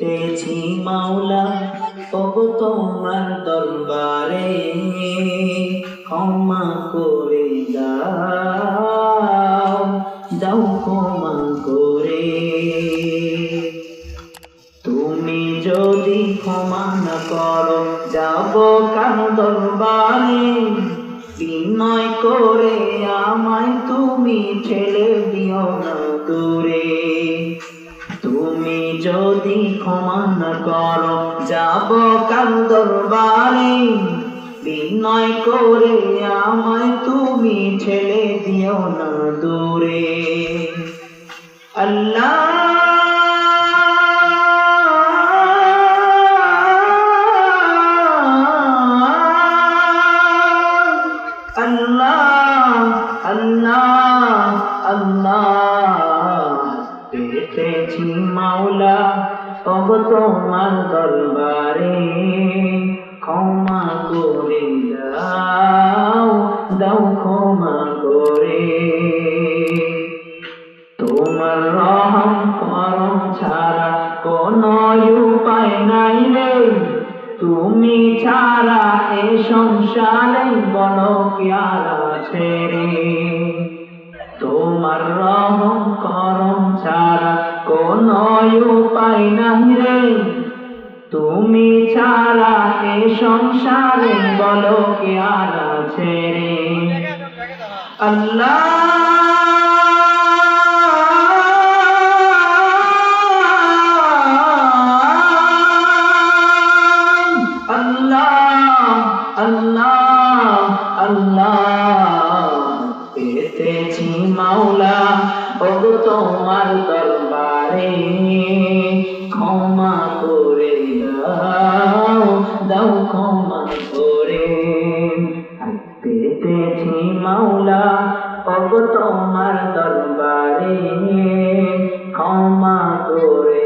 পেতেছি মাওলা ওগো তোমার দরবারে, ক্ষমা করে দাও, দাও ক্ষমা করে। তুমি যদি ক্ষমা না করো যাব কার দরবারে, বিনয় করে আমায় তুমি ঠেলে দিও না দূরে। তুমি যদি ক্ষমা না করো যাব কার দরবারে, বিনয় করে আমায় তুমি ঠেলে দিও না দূরে। আল্লাহ আল্লাহ আল্লাহ আল্লাহ, পেতেছি মাওলা ওগো তোমার দরবারে, ক্ষমা করে দাও, দাও ক্ষমা করে। তোমার রহম করম ছাড়া কোনো উপায় নাই রে, তুমি ছাড়া এ সংসারে বলো কি আর আছে রে। তোমার রহম করম ছাড়া কোনো উপায় নাই রে, তুমি ছাড়া এ সংসারে বলো কি আর আছে রে। আল্লাহ আল্লাহ আল্লাহ আল্লাহ, পেতেছি মাওলা ওগো তোমার দরবারে, ক্ষমা করে দাও, দাও ক্ষমা করে। পেতেছি মাওলা ওগো তোমার দরবারে, ক্ষমা করে